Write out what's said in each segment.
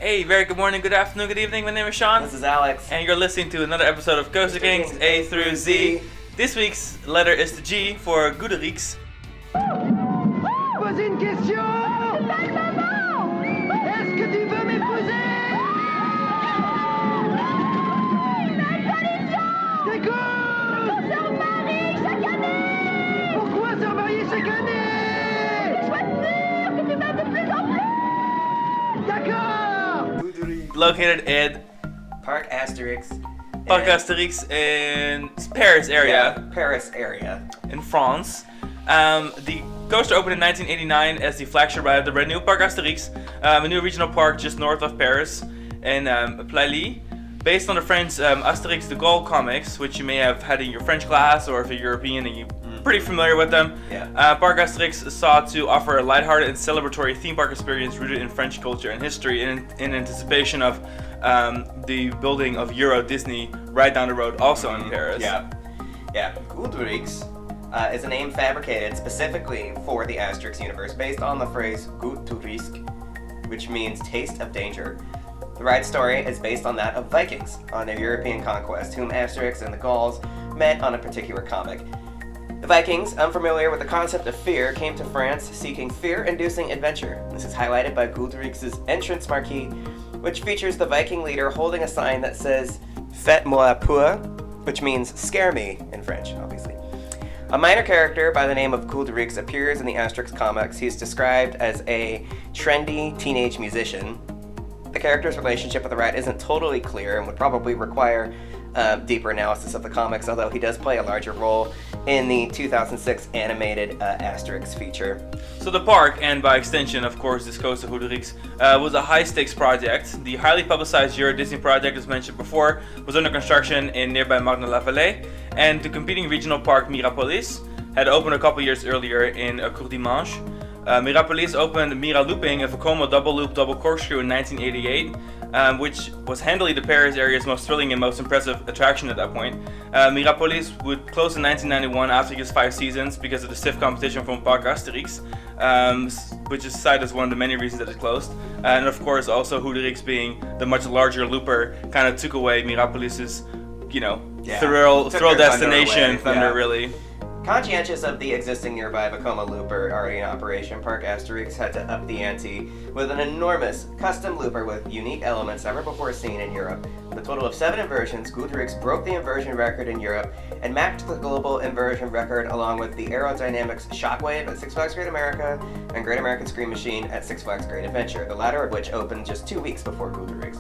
Hey, very good morning, good afternoon, good evening. My name is Sean. This is Alex. And you're listening to another episode of Coaster Kings A through Z. This week's letter is the G for Goudurix. Pose une question. Est-ce que tu veux m'épouser? C'est quoi? On se remarie chaque année. Pourquoi se remarier chaque année? Sois sûr que tu m'aimes de plus en plus. D'accord. Goudurix. Located at Parc Astérix. Parc Astérix in Paris area. Yeah, Paris area. In France. The coaster opened in 1989 as the flagship ride of the brand new Parc Astérix, a new regional park just north of Paris in Plailly. Based on the French Astérix de Gaulle comics, which you may have had in your French class, or if you're European and you're pretty familiar with them. Yeah. Parc Astérix sought to offer a lighthearted and celebratory theme park experience rooted in French culture and history in anticipation of the building of Euro Disney right down the road, also in Paris. Yeah. Goudurix is a name fabricated specifically for the Asterix universe based on the phrase Goût du risque, which means taste of danger. The ride story is based on that of Vikings on their European conquest, whom Asterix and the Gauls met on a particular comic. The Vikings, unfamiliar with the concept of fear, came to France seeking fear-inducing adventure. This is highlighted by Goudurix's entrance marquee, which features the Viking leader holding a sign that says "Faites-moi peur," which means "scare me" in French, obviously. A minor character by the name of Goudurix appears in the Asterix comics. He's described as a trendy teenage musician. The character's relationship with the ride isn't totally clear and would probably require deeper analysis of the comics, although he does play a larger role in the 2006 animated Asterix feature. So the park, and by extension, of course, this coaster Goudurix, was a high-stakes project. The highly publicized Euro Disney project, as mentioned before, was under construction in nearby Marne-la-Vallée, and the competing regional park Mirapolis had opened a couple years earlier in Courdimanche. Mirapolis opened Mira Looping, a Vekoma double-loop double corkscrew in 1988, which was handily the Paris area's most thrilling and most impressive attraction at that point. Mirapolis would close in 1991 after just 5 seasons because of the stiff competition from Parc Astérix, which is cited as one of the many reasons that it closed. And of course, also Goudurix being the much larger looper kind of took away Mirapolis's, thrill destination thunder, really. Conscientious of the existing nearby Vekoma looper already in operation, Parc Astérix had to up the ante with an enormous custom looper with unique elements never before seen in Europe. With a total of 7 inversions, Goudurix broke the inversion record in Europe and matched the global inversion record along with the aerodynamics Shockwave at Six Flags Great America and Great American Scream Machine at Six Flags Great Adventure, the latter of which opened just 2 weeks before Goudurix.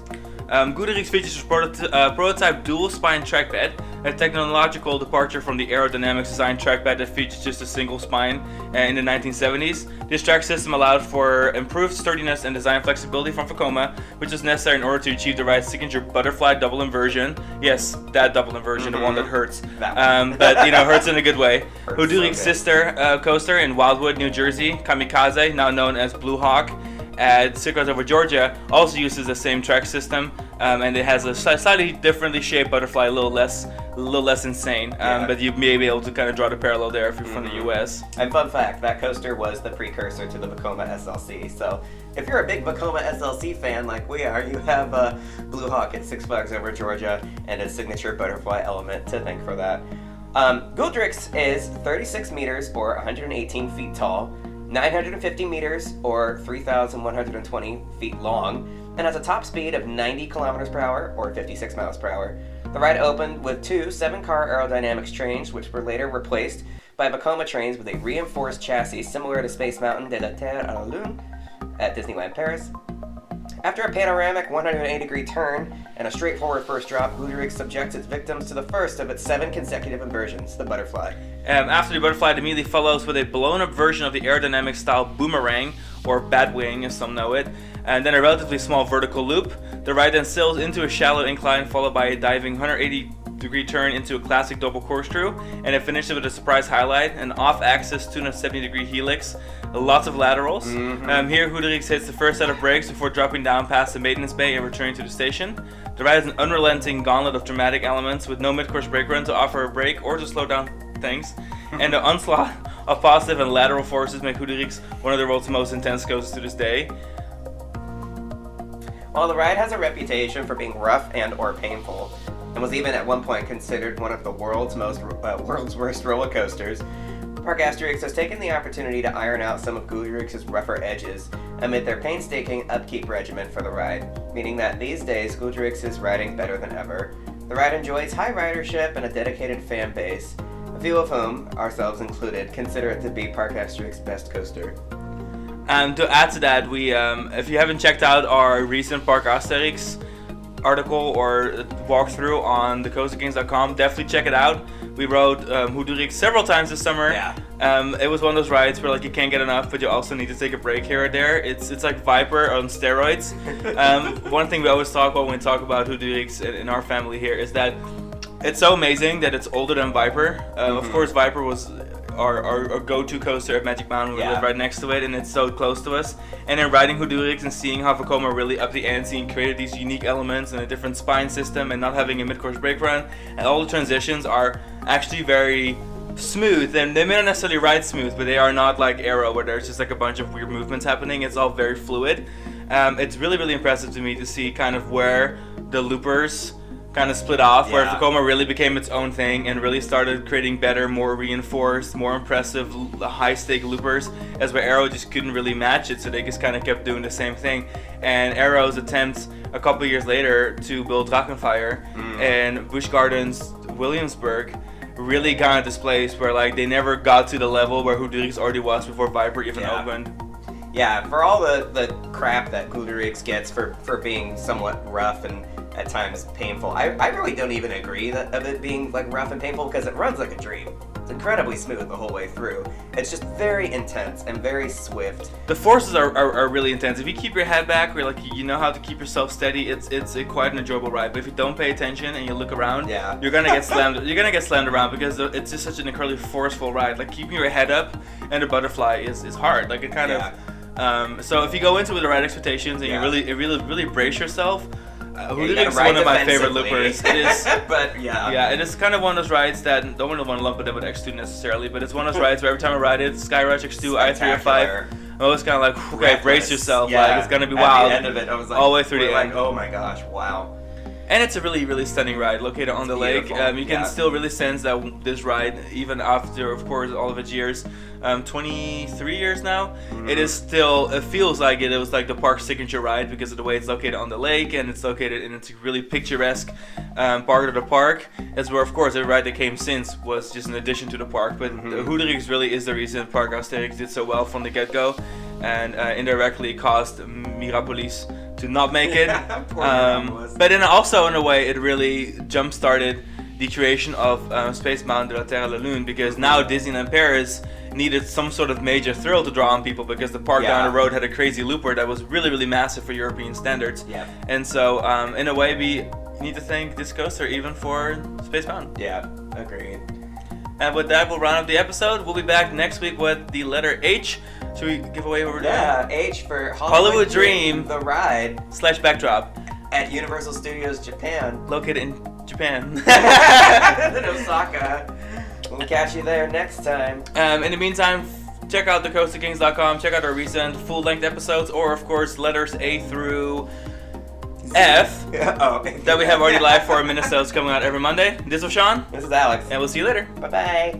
Goudurix features a prototype dual-spine trackbed, a technological departure from the aerodynamics design trackbed that features just a single spine in the 1970s. This track system allowed for improved sturdiness and design flexibility from Vekoma, which was necessary in order to achieve the ride's signature butterfly double inversion. Yes, that double inversion, the one that hurts. But hurts in a good way. Goudurix's sister coaster in Wildwood, New Jersey, Kamikaze, now known as Blue Hawk, at Circuit over Georgia, also uses the same track system, and it has a slightly differently shaped butterfly, a little less insane. But you may be able to kind of draw the parallel there if you're from the US. And fun fact, that coaster was the precursor to the Vekoma SLC. So if you're a big Vekoma SLC fan like we are, you have Blue Hawk at Six Flags over Georgia and a signature butterfly element to thank for that. Goudurix is 36 meters or 118 feet tall, 950 meters or 3,120 feet long, and has a top speed of 90 kilometers per hour or 56 miles per hour. The ride opened with 2 7-car aerodynamics trains, which were later replaced by Vekoma trains with a reinforced chassis similar to Space Mountain de la Terre à la Lune at Disneyland Paris. After a panoramic 180-degree turn and a straightforward first drop, Goudurix subjects its victims to the first of its 7 consecutive inversions, the butterfly. After the butterfly, it immediately follows with a blown-up version of the aerodynamic-style boomerang, or batwing as some know it, and then a relatively small vertical loop. The ride then sails into a shallow incline, followed by a diving 180-degree turn into a classic double corkscrew, and it finishes with a surprise highlight, an off-axis 270-degree helix, lots of laterals. Here, Goudurix hits the first set of brakes before dropping down past the maintenance bay and returning to the station. The ride is an unrelenting gauntlet of dramatic elements with no mid-course brake run to offer a break or to slow down things, and the onslaught of positive and lateral forces make Goudurix one of the world's most intense coasters to this day. While the ride has a reputation for being rough and or painful, and was even at one point considered one of the world's worst roller coasters, Parc Astérix has taken the opportunity to iron out some of Goudurix's rougher edges amid their painstaking upkeep regimen for the ride, meaning that these days Goudurix is riding better than ever. The ride enjoys high ridership and a dedicated fan base, a few of whom, ourselves included, consider it to be Parc Astérix's best coaster. To add to that, we if you haven't checked out our recent Parc Astérix article or walkthrough on thecoasterkings.com, definitely check it out. We rode Goudurix several times this summer. Yeah. It was one of those rides where like you can't get enough, but you also need to take a break here or there. It's like Viper on steroids. One thing we always talk about when we talk about Goudurix in our family here is that it's so amazing that it's older than Viper. Of course, Viper was our go-to coaster at Magic Mountain. We live right next to it, and it's so close to us. And then riding Goudurix and seeing how Vekoma really upped the ante and created these unique elements and a different spine system, and not having a mid-course brake run, and all the transitions are actually very smooth. And they may not necessarily ride smooth, but they are not like Aero, where there's just like a bunch of weird movements happening. It's all very fluid. It's really, really impressive to me to see kind of where the loopers kind of split off, where Vekoma really became its own thing and really started creating better, more reinforced, more impressive, high-stake loopers, as where Aero just couldn't really match it, so they just kind of kept doing the same thing. And Aero's attempt a couple years later to build Drachenfire and Busch Gardens Williamsburg really kind of displays where like they never got to the level where Goudurix already was before Viper even opened. Yeah, for all the crap that Goudurix gets for being somewhat rough and at times painful, I really don't even agree of it being like rough and painful, because it runs like a dream. It's incredibly smooth the whole way through. It's just very intense and very swift. The forces are really intense. If you keep your head back, or like you know how to keep yourself steady, it's quite an enjoyable ride. But if you don't pay attention and you look around, you're gonna get slammed. You're gonna get slammed around because it's just such an incredibly forceful ride. Like keeping your head up and the butterfly is hard. Like it kind of. So if you go into it with the right expectations and you really brace yourself. Goudurix is one of my favorite loopers. It is, but it is kind of one of those rides that don't want to lump it in with X2 necessarily, but it's one of those rides where every time I ride it, Skyrush X2, I3 or 5, I'm always kind of like, okay, brace yourself, like it's gonna be wild. At the end of it, I was like, all the way through the end. Like, oh my gosh, wow. And it's a really, really stunning ride located on the lake. You can still really sense that this ride, even after, of course, all of its years, 23 years now, it feels like it was like the park's signature ride because of the way it's located on the lake, and it's located in its really picturesque part of the park. As where, of course, every ride that came since was just an addition to the park. But Goudurix really is the reason Parc Astérix did so well from the get-go, and indirectly caused Mirapolis to not make it. But then also in a way it really jump-started the creation of Space Mountain de la Terre à la Lune, because now Disneyland Paris needed some sort of major thrill to draw on people, because the park down the road had a crazy looper that was really, really massive for European standards. And so in a way we need to thank this coaster even for Space Mountain. Yeah, agreed. And with that, we'll round up the episode. We'll be back next week with the letter H. Should we give away what we're doing? Yeah, H for Hollywood Dream, the ride / backdrop at Universal Studios Japan, located in Japan. in Osaka. We'll catch you there next time. In the meantime, check out thecoasterkings.com. Check out our recent full-length episodes, or of course letters A through F that we have already live for our Minisodes coming out every Monday. This was Sean. This is Alex. And we'll see you later. Bye-bye.